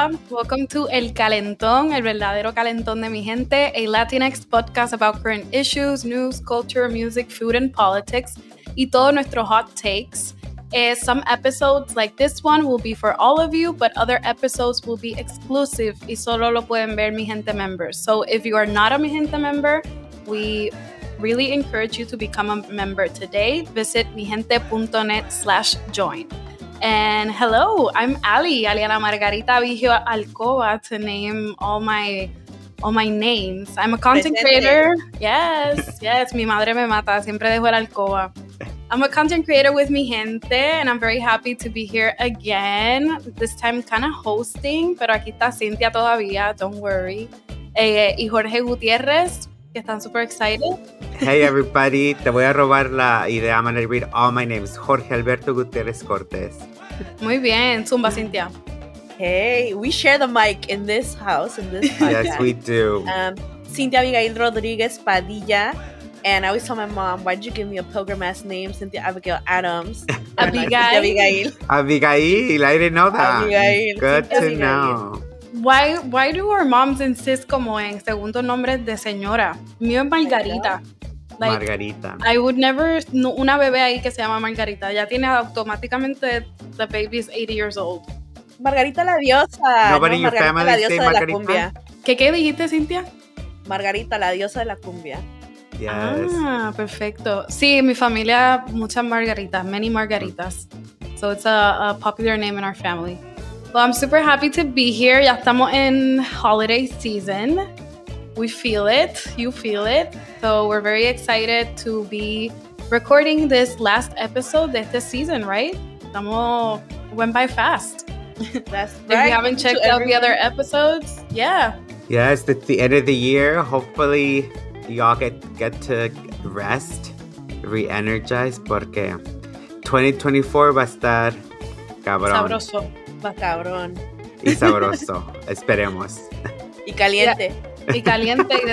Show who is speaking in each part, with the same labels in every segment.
Speaker 1: Hola, welcome to El Calentón, el verdadero calentón de mi gente, a Latinx podcast about current issues, news, culture, music, food, and politics, y todos nuestros hot takes. Some episodes like this one will be for all of you, but other episodes will be exclusive y solo lo pueden ver mi gente members. So if you are not a mi gente member, we really encourage you to become a member today. Visit mijente.net/join. And hello, I'm Aliana Margarita Bigio Alcoba to name all my names. I'm a content creator. Yes, mi madre me mata, siempre dejo el alcoba. I'm a content creator with Mijente, and I'm very happy to be here again. This time kind of hosting, pero aquí está Cinthya todavía, don't worry. Y Jorge Gutierrez, que están super excited.
Speaker 2: Hey everybody, te voy a robar la idea. I'm going to read all my names. Jorge Alberto Gutierrez Cortés.
Speaker 1: Muy bien, zumba Cinthya.
Speaker 3: Hey, we share the mic in this house, in this podcast.
Speaker 2: Yes, we do.
Speaker 3: Cinthya Abigail Rodriguez Padilla. And I always tell my mom, why'd you give me a pilgrim-ass name, Cinthya Abigail Adams?
Speaker 1: Abigail.
Speaker 2: Abigail, I didn't know that.
Speaker 3: Abigail.
Speaker 2: Good to
Speaker 3: Abigail.
Speaker 2: know.
Speaker 1: Why do our moms insist como en segundo nombre de señora? Mío es Margarita. Like,
Speaker 2: Margarita.
Speaker 1: I would never... No, una bebé ahí que se llama Margarita. Ya tiene automáticamente... The baby is 80 years old.
Speaker 3: Margarita la diosa.
Speaker 2: Nobody in your
Speaker 3: Margarita
Speaker 2: family
Speaker 3: la
Speaker 2: say
Speaker 3: diosa de la
Speaker 2: Margarita?
Speaker 3: cumbia.
Speaker 1: ¿Qué dijiste, Cinthya?
Speaker 3: Margarita la diosa de la cumbia.
Speaker 2: Yes.
Speaker 1: Ah, perfecto. Sí, en mi familia muchas margaritas, many margaritas. So it's a popular name in our family. Well, I'm super happy to be here. Ya estamos in holiday season. We feel it. You feel it. So we're very excited to be recording this last episode de este season, right? Went by fast.
Speaker 3: That's
Speaker 1: If you haven't checked out the other episodes, yeah.
Speaker 2: Yes, it's the end of the year. Hopefully, y'all get to rest, re-energize, porque 2024 va a estar cabrón.
Speaker 1: Sabroso.
Speaker 3: Va cabrón.
Speaker 2: Y sabroso. Esperemos.
Speaker 3: Y caliente.
Speaker 1: Yeah. Y caliente. Y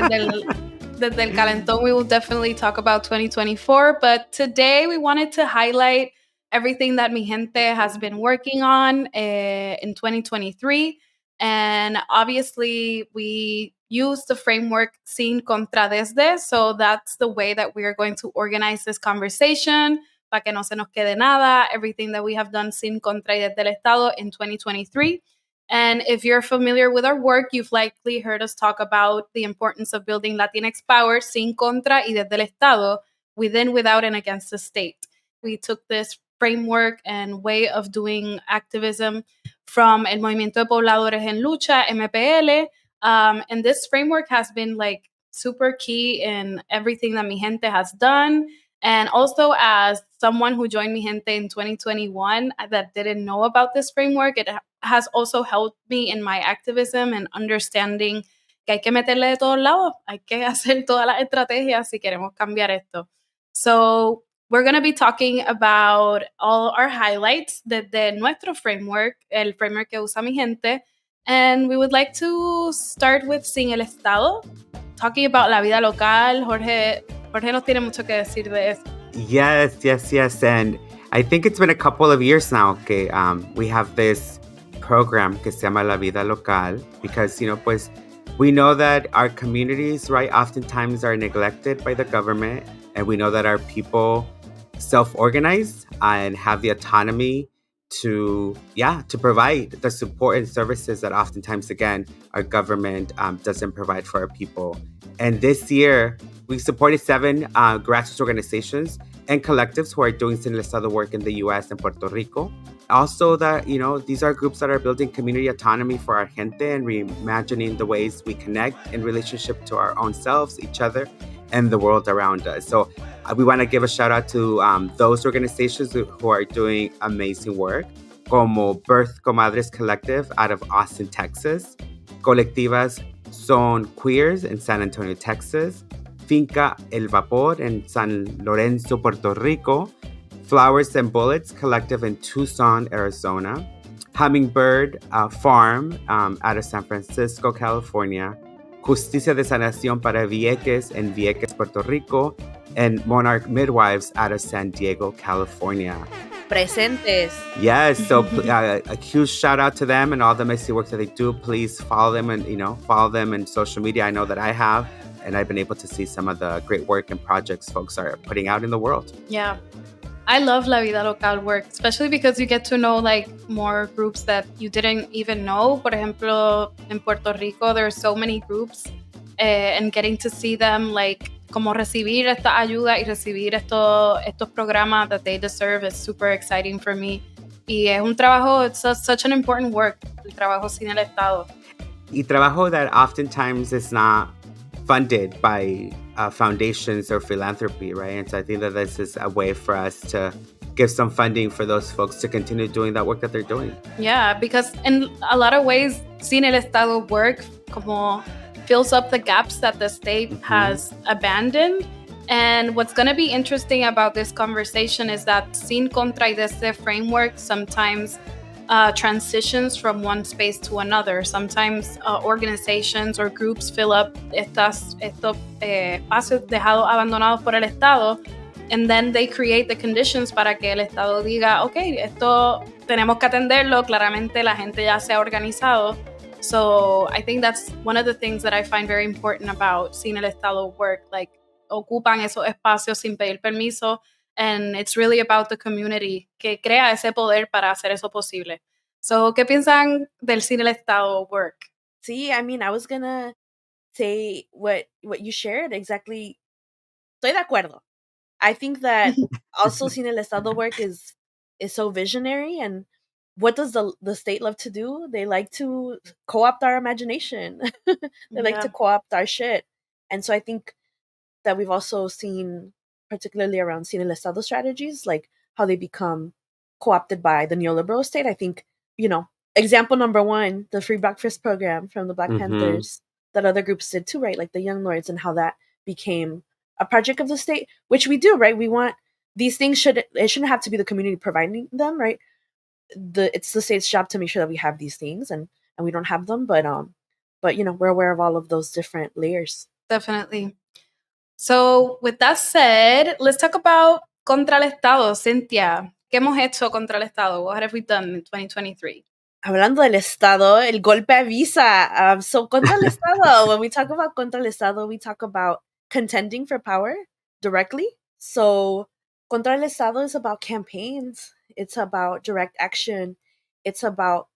Speaker 1: desde el calentón, we will definitely talk about 2024. But today, we wanted to highlight everything that Mi Gente has been working on in 2023. And obviously, we use the framework Sin, Contra, Desde. So that's the way that we are going to organize this conversation, para que no se nos quede nada, everything that we have done Sin, Contra, y Desde el Estado in 2023. And if you're familiar with our work, you've likely heard us talk about the importance of building Latinx power, Sin, Contra, y Desde el Estado, within, without, and against the state. We took this framework and way of doing activism from El Movimiento de Pobladores en Lucha, MPL. And this framework has been like super key in everything that Mi Gente has done. And also as someone who joined Mi Gente in 2021 that didn't know about this framework, it has also helped me in my activism and understanding que hay que meterle de todos lados. Hay que hacer todas las estrategias si queremos cambiar esto. So we're going to be talking about all our highlights de nuestro framework, el framework que usa Mi Gente. And we would like to start with Sin el Estado, talking about la vida local. Jorge nos tiene mucho que decir de eso.
Speaker 2: Yes. And I think it's been a couple of years now que we have this program que se llama La Vida Local because, pues, we know that our communities, right, oftentimes are neglected by the government. And we know that our people self-organize and have the autonomy to provide the support and services that oftentimes, again, our government doesn't provide for our people. And this year, we supported 7 grassroots organizations and collectives who are doing Sin el Estado work in the U.S. and Puerto Rico. Also that, these are groups that are building community autonomy for our gente and reimagining the ways we connect in relationship to our own selves, each other, and the world around us. So we want to give a shout out to those organizations who are doing amazing work, como Birth Comadres Collective out of Austin, Texas, Colectivas Son Queers in San Antonio, Texas, Finca El Vapor in San Lorenzo, Puerto Rico, Flowers and Bullets Collective in Tucson, Arizona, Hummingbird Farm out of San Francisco, California, Justicia de Sanación para Vieques in Vieques, Puerto Rico, and Monarch Midwives out of San Diego, California.
Speaker 3: Presentes.
Speaker 2: Yes, so a huge shout out to them and all the messy work that they do. Please follow them and follow them in social media. I know that I have, and I've been able to see some of the great work and projects folks are putting out in the world.
Speaker 1: Yeah. I love La Vida Local work, especially because you get to know like more groups that you didn't even know. Por ejemplo, in Puerto Rico, there are so many groups, and getting to see them like como recibir esta ayuda y recibir estos programas that they deserve is super exciting for me. Y es un trabajo, it's such an important work, el trabajo sin el Estado.
Speaker 2: Y trabajo that oftentimes is not funded by foundations or philanthropy, right? And so I think that this is a way for us to give some funding for those folks to continue doing that work that they're doing.
Speaker 1: Yeah, because in a lot of ways, Sin el Estado work como fills up the gaps that the state has abandoned. And what's going to be interesting about this conversation is that Sin Contra y Desde framework sometimes transitions from one space to another. Sometimes organizations or groups fill up estos espacios dejados abandonados por el Estado, and then they create the conditions para que el Estado diga, okay, esto tenemos que atenderlo, claramente la gente ya se ha organizado. So I think that's one of the things that I find very important about Sin el Estado work, like ocupan esos espacios sin pedir permiso. And it's really about the community que crea ese poder para hacer eso posible. So, ¿qué piensan del Sin el Estado work?
Speaker 3: See, I mean, I was gonna say what you shared exactly. Estoy de acuerdo. I think that also Sin el Estado work is so visionary. And what does the state love to do? They like to co-opt our imagination. They like to co-opt our shit. And so I think that we've also seen, particularly around Sin el Estado strategies, like how they become co-opted by the neoliberal state. I think, example number one, the free breakfast program from the Black Panthers that other groups did too, right? Like the Young Lords, and how that became a project of the state, which we do, right? We want these things it shouldn't have to be the community providing them, right? It's the state's job to make sure that we have these things, and we don't have them, but we're aware of all of those different layers.
Speaker 1: Definitely. So, with that said, let's talk about Contra el Estado. Cinthya, ¿qué hemos hecho contra el Estado? What have we done in 2023?
Speaker 3: Hablando del Estado, el golpe avisa. So, Contra el Estado, when we talk about Contra el Estado, we talk about contending for power directly. So, Contra el Estado is about campaigns. It's about direct action. It's about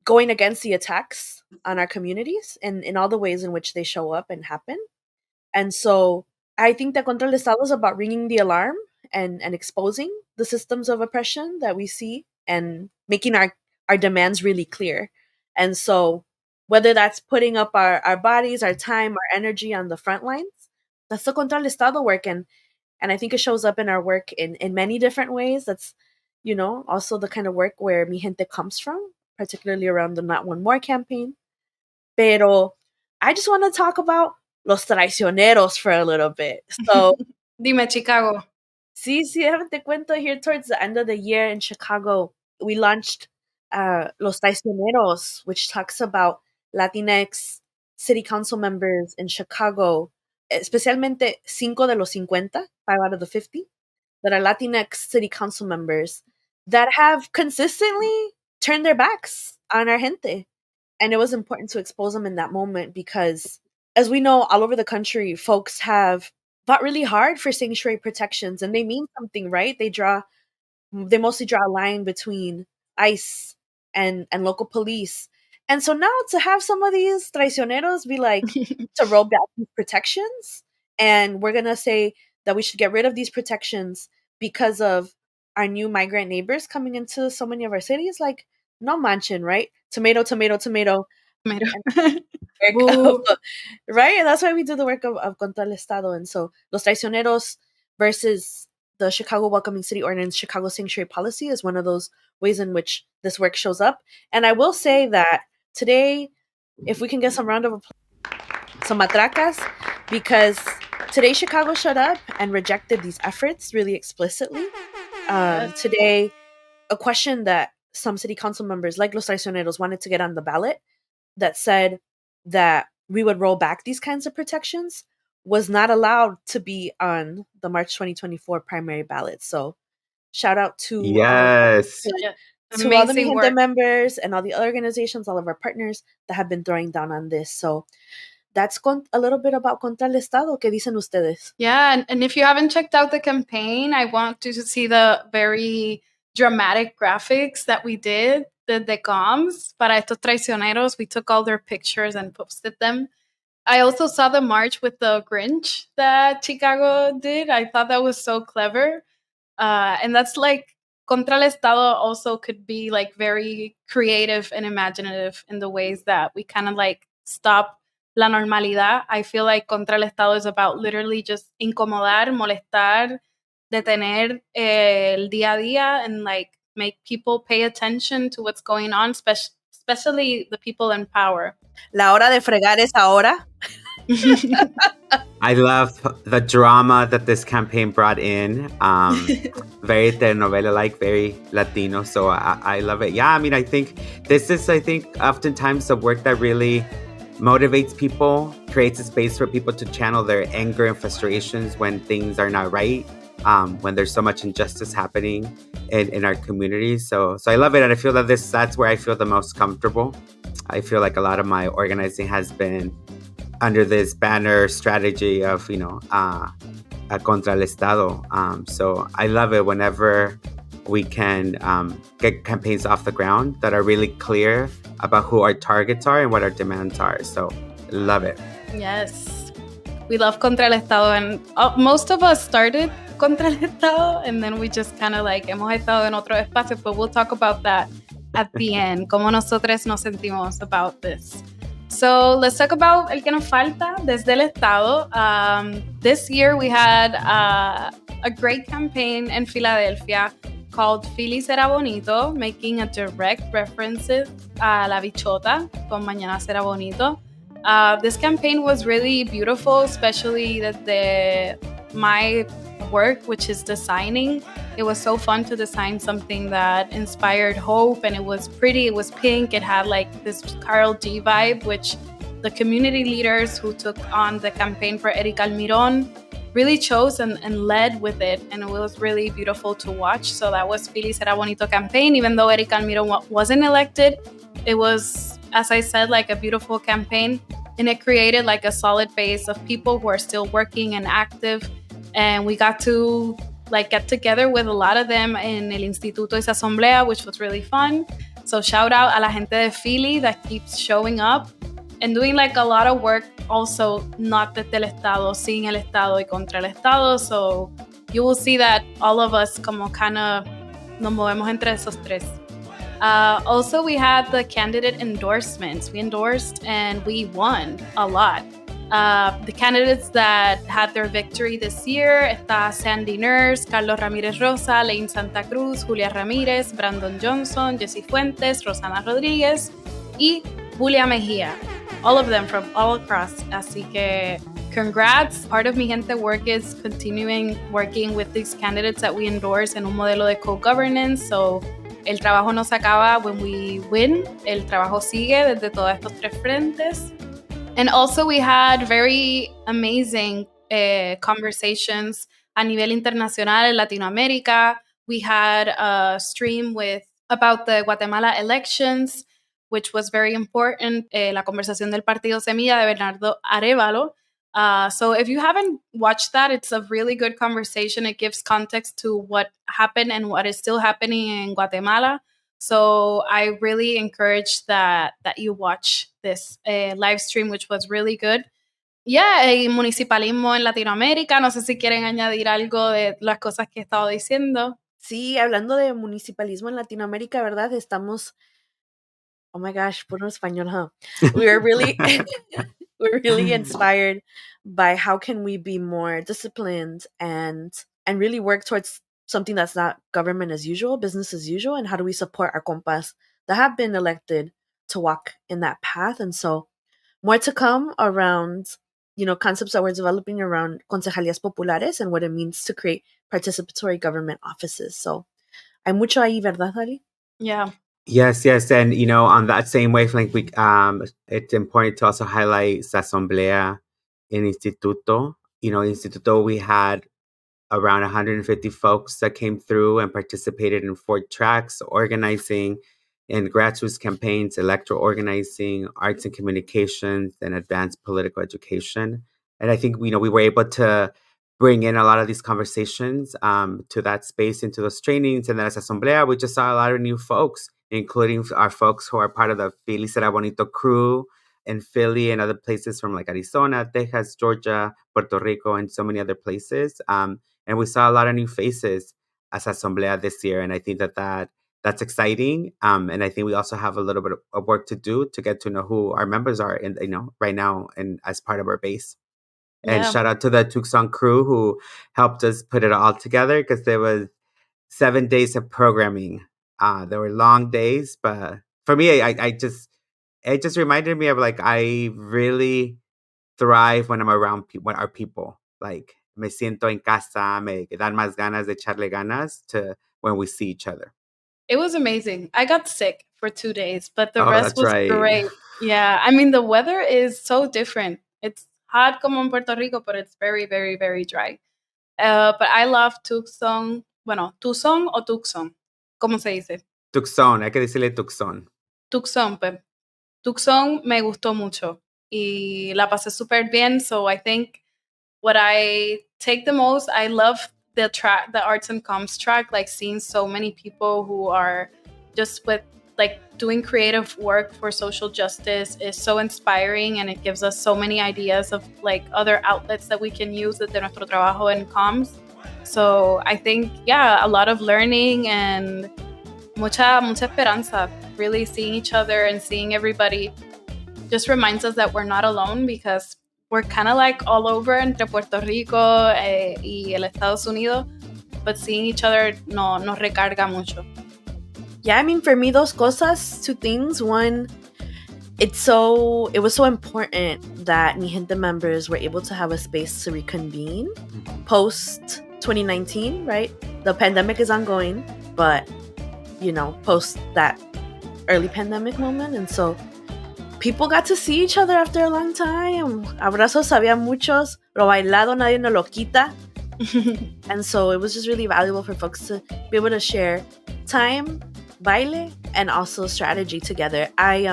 Speaker 3: going against the attacks on our communities and in all the ways in which they show up and happen. And so I think that Contra el Estado is about ringing the alarm and exposing the systems of oppression that we see and making our demands really clear. And so whether that's putting up our bodies, our time, our energy on the front lines, that's the Contra el Estado work. And I think it shows up in our work in many different ways. That's, also the kind of work where Mijente comes from, particularly around the Not One More campaign. Pero I just want to talk about los traicioneros for a little bit. So,
Speaker 1: Dime, Chicago.
Speaker 3: Sí, déjame te cuento, here towards the end of the year in Chicago, we launched Los Traicioneros, which talks about Latinx city council members in Chicago, especialmente 5 de los 50, 5 out of the 50, that are Latinx city council members that have consistently turned their backs on our gente. And it was important to expose them in that moment because, as we know, all over the country, folks have fought really hard for sanctuary protections, and they mean something, right? They mostly draw a line between ICE and local police. And so now to have some of these traicioneros be like, to roll back these protections, and we're going to say that we should get rid of these protections because of our new migrant neighbors coming into so many of our cities, like, no manchen, right? Tomato. Right? And that's why we do the work of Contra el Estado. And so Los Traicioneros versus the Chicago Welcoming City Ordinance, Chicago Sanctuary Policy is one of those ways in which this work shows up. And I will say that today, if we can get some round of applause, some matracas, because today Chicago showed up and rejected these efforts really explicitly. Today, a question that some city council members like Los Traicioneros wanted to get on the ballot that said that we would roll back these kinds of protections was not allowed to be on the March 2024 primary ballot. So Shout out to
Speaker 2: Yes.
Speaker 1: Yeah.
Speaker 3: to all the
Speaker 1: Amazing
Speaker 3: Mijente
Speaker 1: work.
Speaker 3: members and all the other organizations, all of our partners that have been throwing down on this. So that's a little bit about Contra el Estado. ¿Qué dicen ustedes?
Speaker 1: Yeah, and if you haven't checked out the campaign, I want you to see the very dramatic graphics that we did, the comms para estos traicioneros. We took all their pictures and posted them. I also saw the march with the Grinch that Chicago did. I thought that was so clever. And that's like Contra el Estado also could be like very creative and imaginative in the ways that we kind of like stop la normalidad. I feel like Contra el Estado is about literally just incomodar, molestar, detener el día a día and like make people pay attention to what's going on, especially the people in power.
Speaker 3: La hora de fregar es ahora.
Speaker 2: I love the drama that this campaign brought in. Very telenovela-like, very Latino. So I love it. Yeah, I mean, I think this is, oftentimes the work that really motivates people, creates a space for people to channel their anger and frustrations when things are not right, when there's so much injustice happening in our communities. So I love it. And I feel that that's where I feel the most comfortable. I feel like a lot of my organizing has been under this banner strategy of, contra el Estado. So I love it whenever we can get campaigns off the ground that are really clear about who our targets are and what our demands are. So love it.
Speaker 1: Yes. We love Contra el Estado. And most of us started Contra el Estado. And then we just kind of like, hemos estado en otro espacio. But we'll talk about that at the end. Cómo nosotros nos sentimos about this. So let's talk about el que nos falta, Desde el Estado. This year we had a great campaign in Philadelphia called Philly Será Bonito, making a direct references a la bichota con Mañana Será Bonito. This campaign was really beautiful, especially my work, which is designing. It was so fun to design something that inspired hope, and it was pretty. It was pink. It had like this Karol G vibe, which the community leaders who took on the campaign for Eric Almiron really chose and led with it, and it was really beautiful to watch. So that was Philly Será Bonito campaign. Even though Eric Almiron wasn't elected, it was, as I said, like a beautiful campaign, and it created like a solid base of people who are still working and active. And we got to like get together with a lot of them in El Instituto Esa Asamblea, which was really fun. So shout out a la gente de Philly that keeps showing up and doing like a lot of work also not desde el Estado, sin el Estado y contra el Estado. So you will see that all of us como kind of nos movemos entre esos tres. Also, we had the candidate endorsements. We endorsed and we won a lot. The candidates that had their victory this year está Sandy Nurse, Carlos Ramírez Rosa, Lane Santa Cruz, Julia Ramírez, Brandon Johnson, Jessy Fuentes, Rosana Rodríguez y Julia Mejía. All of them from all across. Así que congrats. Part of Mijente work is continuing working with these candidates that we endorse en un modelo de co-governance. So el trabajo no se acaba when we win. El trabajo sigue desde todos estos tres frentes. And also we had very amazing conversations a nivel internacional in Latinoamérica. We had a stream about the Guatemala elections, which was very important. La conversación del Partido Semilla de Bernardo Arévalo. So if you haven't watched that, it's a really good conversation. It gives context to what happened and what is still happening in Guatemala. So I really encourage that you watch this live stream, which was really good. Yeah, el municipalismo en Latinoamérica. No sé si quieren añadir algo de las cosas que he estado diciendo.
Speaker 3: Sí, hablando de municipalismo en Latinoamérica, ¿verdad? Estamos, oh my gosh, puro español, huh? We're really inspired by how can we be more disciplined and really work towards something that's not government as usual, business as usual, and how do we support our compas that have been elected to walk in that path. And so more to come around, concepts that we're developing around concejalías populares and what it means to create participatory government offices. So hay mucho ahí, ¿verdad, Ali?
Speaker 1: Yeah.
Speaker 2: Yes. And, on that same wavelength, it's important to also highlight esa asamblea in Instituto. Instituto, we had around 150 folks that came through and participated in 4 tracks, organizing in grassroots campaigns, electoral organizing, arts and communications, and advanced political education. And I think, we were able to bring in a lot of these conversations to that space, into those trainings. And then as Asamblea, we just saw a lot of new folks, including our folks who are part of the Philly Será Bonito crew in Philly and other places from like Arizona, Texas, Georgia, Puerto Rico, and so many other places. And we saw a lot of new faces as Asamblea this year. And I think that's exciting. And I think we also have a little bit of work to do to get to know who our members are in, right now and as part of our base. And
Speaker 1: Yeah.
Speaker 2: shout out to the Tucson crew who helped us put it all together, because there was 7 days of programming. There were long days, but for me, it just reminded me of like, I really thrive when I'm around our people. Like, me siento en casa, me dan más ganas de echarle ganas to when we see each other.
Speaker 1: It was amazing. I got sick for 2 days, but the
Speaker 2: Oh,
Speaker 1: rest
Speaker 2: that's
Speaker 1: was
Speaker 2: right.
Speaker 1: great. Yeah, I mean, the weather is so different. It's hot como en Puerto Rico, but it's very, very, very dry. But I love Tucson. Bueno, Tucson o Tucson. ¿Cómo se dice?
Speaker 2: Tucson, hay que decirle Tucson.
Speaker 1: Tucson, pues. Tucson me gustó mucho y la pasé súper bien. So I think what I take the most, I love the track, the arts and comms track, like seeing so many people who are just with like doing creative work for social justice is so inspiring, and it gives us so many ideas of like other outlets that we can use de nuestro trabajo in comms. So I think, yeah, a lot of learning and mucha esperanza. Really seeing each other and seeing everybody just reminds us that we're not alone, because we're kind of like all over entre Puerto Rico y el Estados Unidos, but seeing each other nos recarga mucho.
Speaker 3: Yeah, I mean, for me, those cosas, 2 things. One, it was so important that Mijente members were able to have a space to reconvene post 2019, right? The pandemic is ongoing, but, post that early pandemic moment. And so people got to see each other after a long time. Abrazos había muchos. Lo bailado nadie nos lo quita. And so it was just really valuable for folks to be able to share time, baile, and also strategy together. I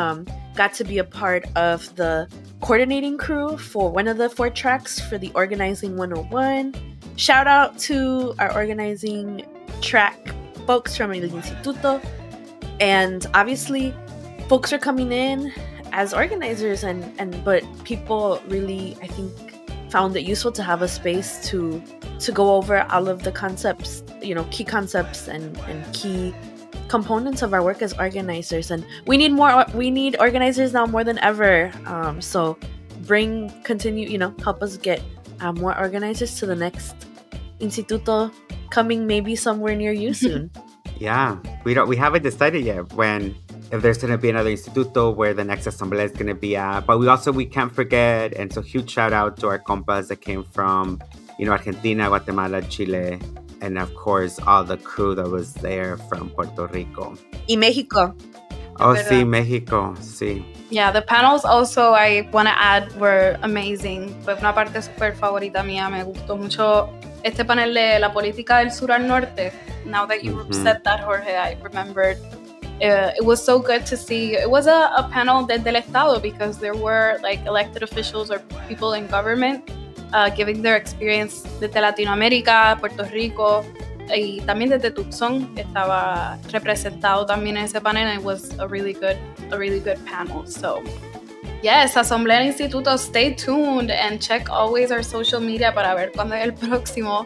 Speaker 3: got to be a part of the coordinating crew for one of the 4 tracks for the Organizing 101. Shout out to our organizing track folks from El Instituto. And obviously, folks are coming in as organizers, but people really, I think, found it useful to have a space to go over all of the concepts, key concepts and key components of our work as organizers. And we need organizers now more than ever. So help us get more organizers to the next Instituto coming maybe somewhere near you soon.
Speaker 2: Yeah, we haven't decided yet if there's going to be another Instituto where the next Asamblea is going to be at. But we can't forget, and so huge shout out to our compas that came from, Argentina, Guatemala, Chile, and of course, all the crew that was there from Puerto Rico.
Speaker 3: Y Mexico.
Speaker 2: Oh, sí, México, sí.
Speaker 1: Yeah, the panels also, I want to add, were amazing. Fue una parte súper favorita mía. Me gustó mucho este panel de la política del sur al norte. Now that you said that, Jorge, I remembered. It was so good to see. It was a panel desde el Estado, because there were like elected officials or people in government giving their experience desde Latinoamérica, Puerto Rico, y también desde Tucson estaba representado también en ese panel, and it was a really good panel. So yes, Asamblea del Instituto, stay tuned and check always our social media para ver cuándo es el próximo.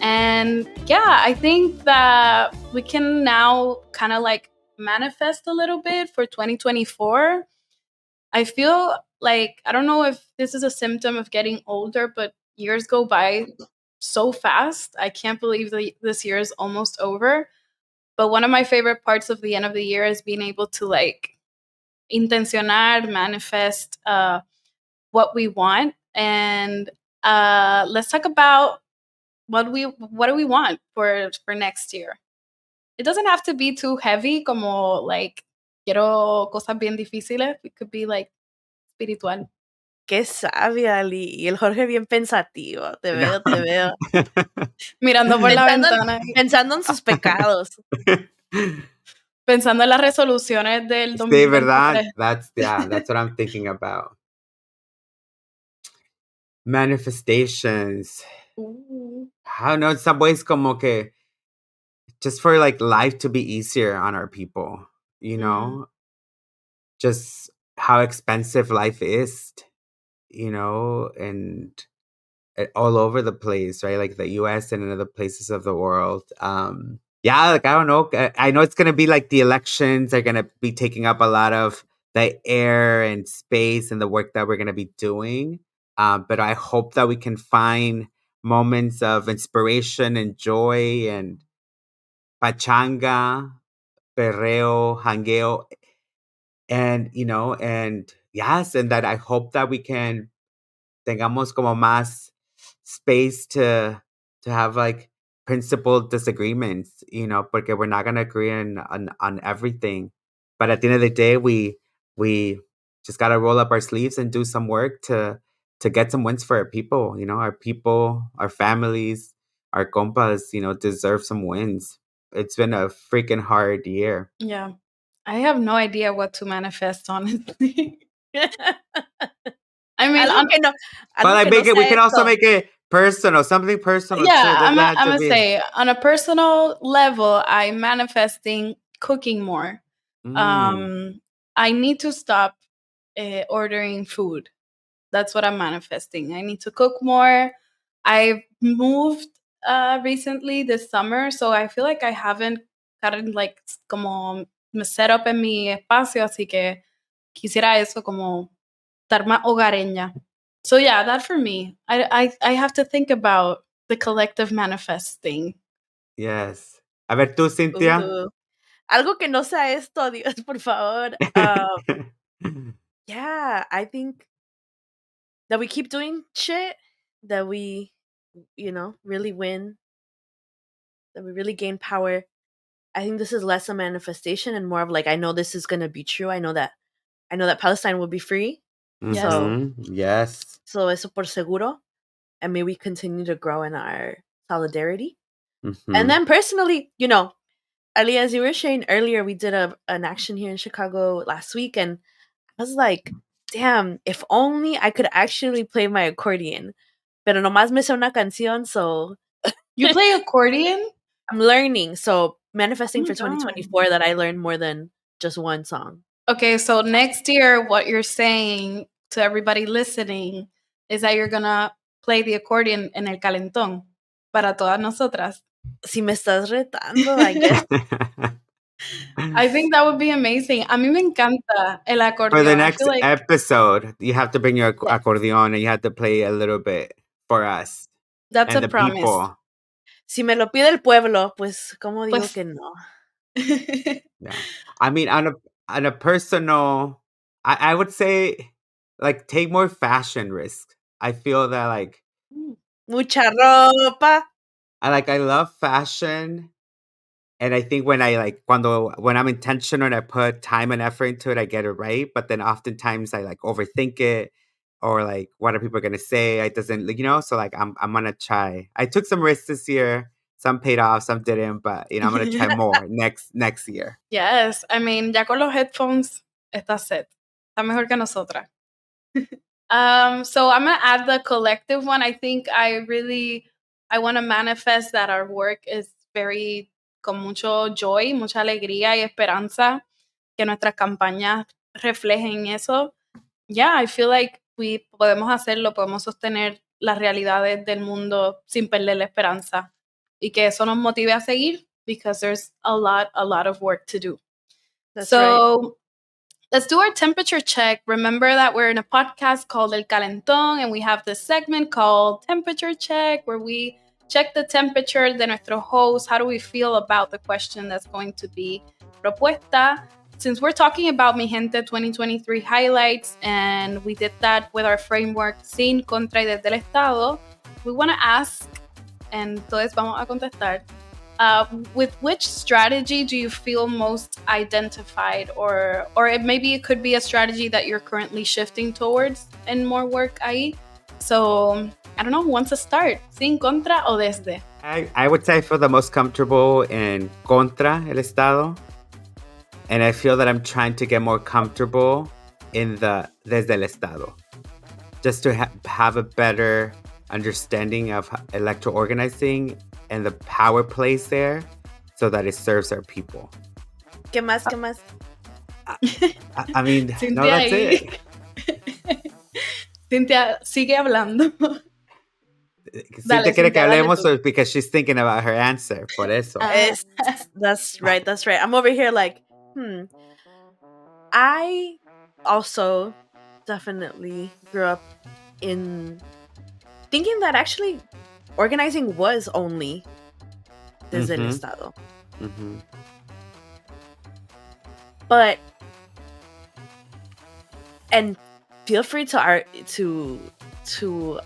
Speaker 1: And yeah, I think that we can now kind of like manifest a little bit for 2024. I feel like, I don't know if this is a symptom of getting older, but years go by so fast. I can't believe that this year is almost over. But one of my favorite parts of the end of the year is being able to like intencionar, manifest what we want. And let's talk about what do we want for next year. It doesn't have to be too heavy, como like quiero cosas bien difíciles. It could be like espiritual.
Speaker 3: Qué sabia, Ali. Y el Jorge bien pensativo. Te veo, te veo.
Speaker 1: Mirando por la ventana.
Speaker 3: Pensando en sus pecados.
Speaker 1: Pensando en las resoluciones del
Speaker 2: Sí, ¿verdad?
Speaker 1: 2023.
Speaker 2: That's what I'm thinking about. Manifestations. I don't know, in some ways como que just for like life to be easier on our people, you know? Just how expensive life is, you know, and all over the place, right? Like the US and in other places of the world. Yeah, like I don't know. I know it's gonna be like the elections are gonna be taking up a lot of the air and space and the work that we're gonna be doing. But I hope that we can find moments of inspiration and joy and pachanga, perreo, jangueo, and you know, and yes, and that I hope that we can tengamos como más space to have like principled disagreements, you know, porque we're not gonna agree on everything. But at the end of the day, we just gotta roll up our sleeves and do some work to get some wins for our people. You know, our families, our compas, you know, deserve some wins. It's been a freaking hard year.
Speaker 1: Yeah. I have no idea what to manifest, honestly. I mean,
Speaker 2: but like we can also make it personal, something personal too.
Speaker 1: I'm gonna say on a personal level, I'm manifesting cooking more. I need to stop ordering food. That's what I'm manifesting. I need to cook more. I've moved recently this summer, so I feel like I haven't gotten like como set up en mi espacio, así que quisiera eso como estar más hogareña. So yeah, that for me. I have to think about the collective manifesting.
Speaker 2: Yes. A ver tú, Cinthya.
Speaker 3: Algo que no sea esto, Dios, por favor. Yeah, I think that we keep doing shit, that we, you know, really win, that we really gain power. I think this is less a manifestation and more of like, I know this is gonna be true. I know that Palestine will be free.
Speaker 2: Yes.
Speaker 3: So eso por seguro. And may we continue to grow in our solidarity. And then personally, you know, Ali, as you were sharing earlier, we did an action here in Chicago last week, and I was like, damn, if only I could actually play my accordion. Pero nomás me sé una canción, so...
Speaker 1: You play accordion?
Speaker 3: I'm learning, so manifesting for 2024 that I learned more than just one song.
Speaker 1: Okay, so next year, what you're saying to everybody listening is that you're gonna play the accordion en el Calentón para todas nosotras.
Speaker 3: Si me estás retando, I guess.
Speaker 1: I think that would be amazing. A mí me encanta el acordeón.
Speaker 2: For the next episode, you have to bring your accordion and you have to play a little bit for us.
Speaker 1: That's a promise.
Speaker 2: People.
Speaker 3: Si me lo pide el pueblo, pues, ¿cómo digo que no?
Speaker 2: Yeah. I mean, on a personal, I would say, like, take more fashion risks. I feel that, like...
Speaker 3: Mucha ropa.
Speaker 2: I love fashion. And I think when I'm intentional and I put time and effort into it, I get it right. But then oftentimes I like overthink it, or like, what are people gonna say? It doesn't, you know. So like, I'm gonna try. I took some risks this year. Some paid off, some didn't. But you know, I'm gonna try more next year.
Speaker 1: Yes, I mean, ya con los headphones está set. Está mejor que nosotras. So I'm gonna add the collective one. I think I want to manifest that our work is very con mucho joy, mucha alegría y esperanza, que nuestras campañas reflejen eso. Yeah, I feel like podemos hacerlo, podemos sostener las realidades del mundo sin perder la esperanza y que eso nos motive a seguir because there's a lot of work to do.
Speaker 3: That's
Speaker 1: so
Speaker 3: right.
Speaker 1: Let's do our temperature check. Remember that we're in a podcast called El Calentón, and we have this segment called Temperature Check, where we check the temperature de nuestro host. How do we feel about the question that's going to be propuesta? Since we're talking about Mijente 2023 highlights, and we did that with our framework Sin, Contra y Desde el Estado, we want to ask, and todos vamos a contestar, with which strategy do you feel most identified, or maybe it could be a strategy that you're currently shifting towards in more work ahí? So I don't know who wants to start. Sin, contra, o desde?
Speaker 2: I would say I feel the most comfortable in Contra el Estado. And I feel that I'm trying to get more comfortable in the Desde el Estado. Just to have a better understanding of electoral organizing and the power plays there so that it serves our people.
Speaker 3: ¿Qué más? ¿Qué más?
Speaker 2: I mean,
Speaker 1: Cinthya
Speaker 2: no, that's
Speaker 1: ahí.
Speaker 2: it.
Speaker 1: Cinthya, sigue hablando.
Speaker 2: Cinthya quiere que
Speaker 1: Cinthya, dale
Speaker 2: hablemos
Speaker 1: tú.
Speaker 2: because she's thinking about her answer. Por eso.
Speaker 3: That's right. I'm over here like, I also definitely grew up in thinking that actually organizing was only Desde el Estado.
Speaker 2: Mm-hmm.
Speaker 3: But, and feel free to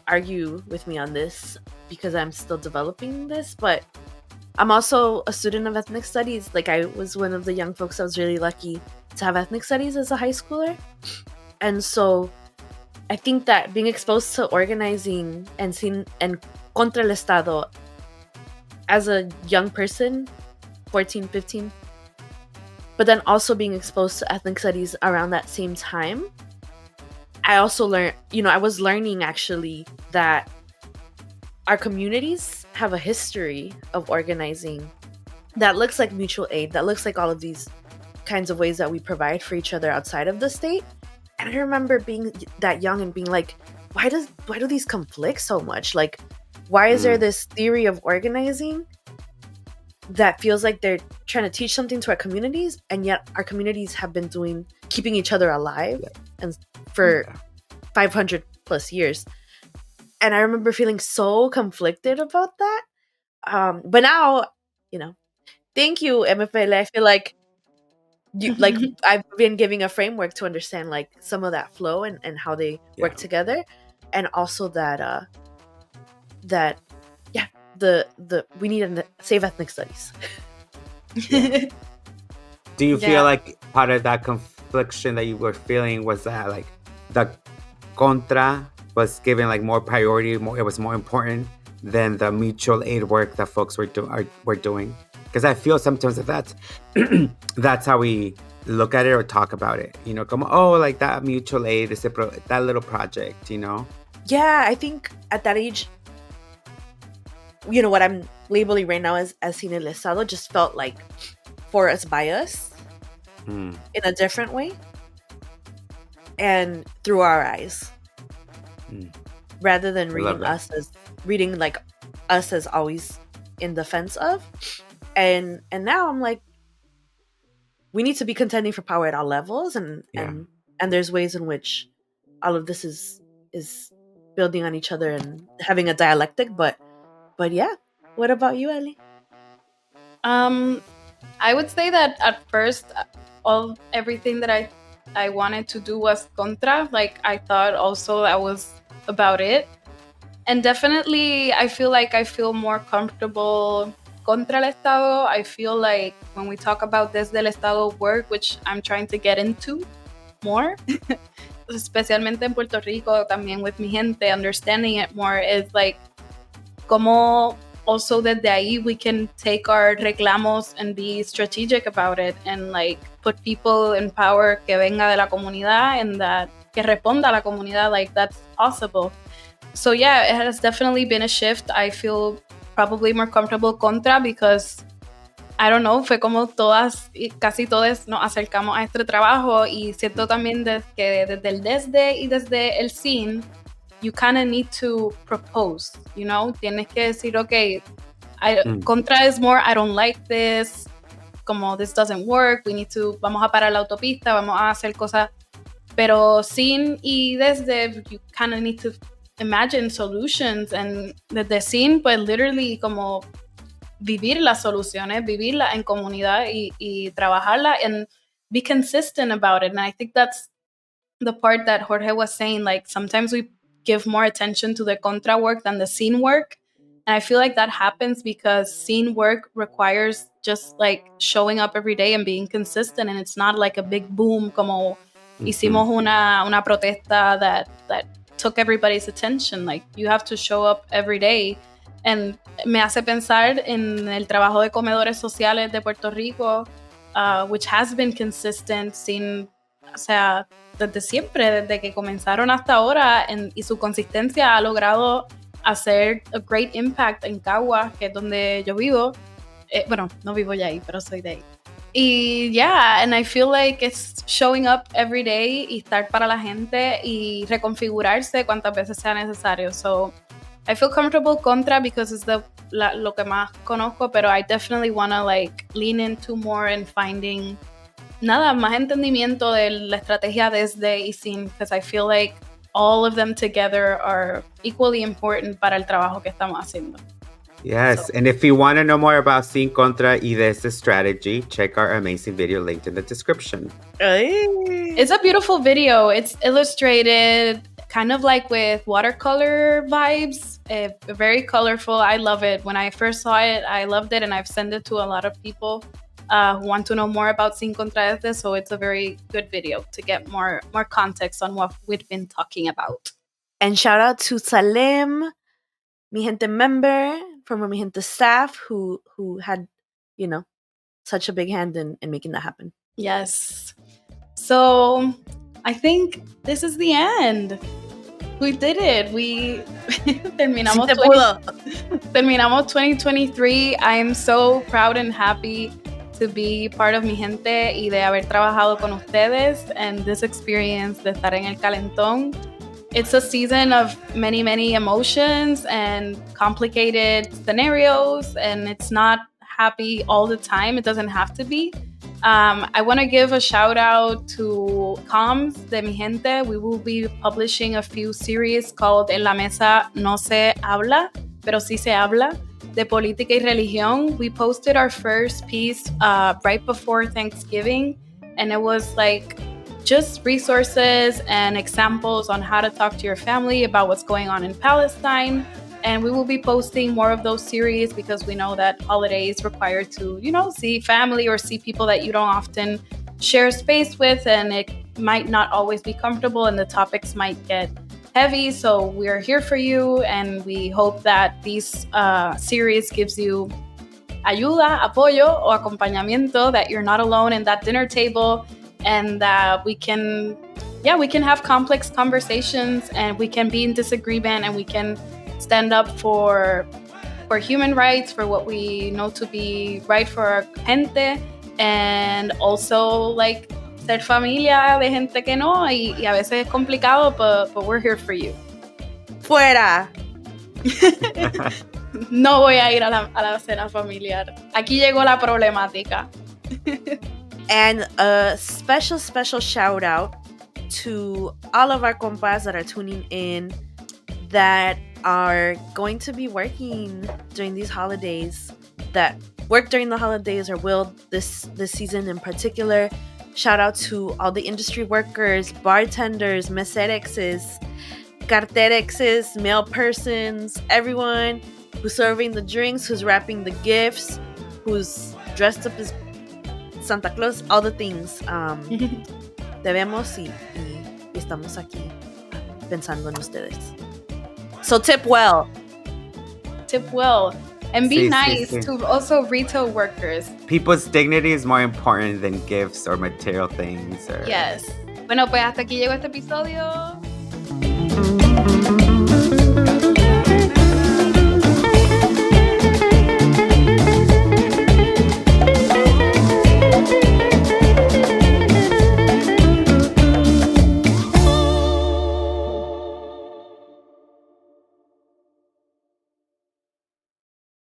Speaker 3: argue with me on this because I'm still developing this, but I'm also a student of ethnic studies. Like, I was one of the young folks that was really lucky to have ethnic studies as a high schooler. And so I think that being exposed to organizing and Contra el Estado as a young person, 14, 15, but then also being exposed to ethnic studies around that same time, I also learned, I was learning actually that our communities have a history of organizing that looks like mutual aid, that looks like all of these kinds of ways that we provide for each other outside of the state. And I remember being that young and being like, why do these conflict so much? Like, why is there this theory of organizing that feels like they're trying to teach something to our communities, and yet our communities have been keeping each other alive and for 500 plus years. And I remember feeling so conflicted about that. But now, thank you, MFL. I feel like I've been giving a framework to understand like some of that flow and how they work together, and also that we need to save ethnic studies.
Speaker 2: Do you feel like part of that confliction that you were feeling was that like the Contra was given like more priority, it was more important than the mutual aid work that folks were doing? Because I feel sometimes that that's how we look at it or talk about it. Like that mutual aid, that little project,
Speaker 3: Yeah, I think at that age, what I'm labeling right now as Sin el Estado just felt like for us by us in a different way and through our eyes, rather than reading like us as always in defense of. And now I'm like, we need to be contending for power at all levels, and there's ways in which all of this is building on each other and having a dialectic. But yeah, what about you, Ellie?
Speaker 1: I would say that at first, everything that I wanted to do was Contra. Like, I thought also that was about it. And definitely, I feel more comfortable Contra el Estado. I feel like when we talk about Desde el Estado work, which I'm trying to get into more, especialmente en Puerto Rico, también with Mijente, understanding it more, is like, como also desde ahí we can take our reclamos and be strategic about it and like put people in power que venga de la comunidad and that que responda a la comunidad, like that's possible. So yeah, it has definitely been a shift. I feel probably more comfortable Contra because I don't know, fue como casi todas nos acercamos a este trabajo, y siento también que desde el desde y desde el sin, you kind of need to propose, tienes que decir, okay, Contra is more, I don't like this, como this doesn't work, vamos a parar la autopista, vamos a hacer cosas, pero sin y desde, you kind of need to imagine solutions, and desde sin, pues literally como vivir las soluciones, vivirla en comunidad y trabajarla and be consistent about it. And I think that's the part that Jorge was saying, like sometimes we give more attention to the Contra work than the scene work. And I feel like that happens because scene work requires just like showing up every day and being consistent. And it's not like a big boom como hicimos una protesta that took everybody's attention. Like, you have to show up every day. And me hace pensar en el trabajo de comedores sociales de Puerto Rico, which has been consistent o sea, desde siempre, desde que comenzaron hasta ahora, y su consistencia ha logrado hacer a great impact en Cagua, que es donde yo vivo. Bueno, no vivo ya ahí, pero soy de ahí. Y yeah, and I feel like it's showing up every day y estar para la gente y reconfigurarse cuantas veces sea necesario. So I feel comfortable Contra because it's lo que más conozco, pero I definitely want to like lean into more and finding más entendimiento de la estrategia desde y sin, because I feel like all of them together are equally important para el trabajo que estamos haciendo.
Speaker 2: Yes, and if you want to know more about Sin Contra y Desde strategy, check our amazing video linked in the description.
Speaker 1: It's a beautiful video. It's illustrated kind of like with watercolor vibes, very colorful. I love it. When I first saw it, I loved it, and I've sent it to a lot of people who want to know more about Sin Contra Desde, so it's a very good video to get more context on what we've been talking about.
Speaker 3: And shout out to Salem, Mijente member from our Mijente staff who had, such a big hand in making that happen.
Speaker 1: Yes. So I think this is the end. We did it. We terminamos 2023. I am so proud and happy to be part of Mijente y de haber trabajado con ustedes and this experience de estar en el Calentón. It's a season of many, many emotions and complicated scenarios, and it's not happy all the time. It doesn't have to be. I want to give a shout out to Comms de Mijente. We will be publishing a few series called En la Mesa No Se Habla, pero sí se habla, de política y religión. We posted our first piece right before Thanksgiving, and it was like just resources and examples on how to talk to your family about what's going on in Palestine. And we will be posting more of those series because we know that holidays require to, see family or see people that you don't often share space with, and it might not always be comfortable and the topics might get heavy. So we're here for you, and we hope that this series gives you ayuda, apoyo, o acompañamiento, that you're not alone in that dinner table, and that we can have complex conversations, and we can be in disagreement, and we can stand up for human rights, for what we know to be right for our gente, and also like ser familia de gente que no, y a veces es complicado, but we're here for you.
Speaker 3: Fuera.
Speaker 1: No voy a ir a la cena familiar. Aquí llegó la problemática.
Speaker 3: And a special shout out to all of our compas that are tuning in that are going to be working during these holidays, that work during the holidays or will this season in particular. Shout out to all the industry workers, bartenders, meserexes, carterexes, mail persons, everyone who's serving the drinks, who's wrapping the gifts, who's dressed up as Santa Claus, all the things. Te vemos y estamos aquí pensando en ustedes. So tip well.
Speaker 1: And be nice to also retail workers.
Speaker 2: People's dignity is more important than gifts or material things.
Speaker 1: Yes. Bueno, pues hasta aquí llegó este episodio.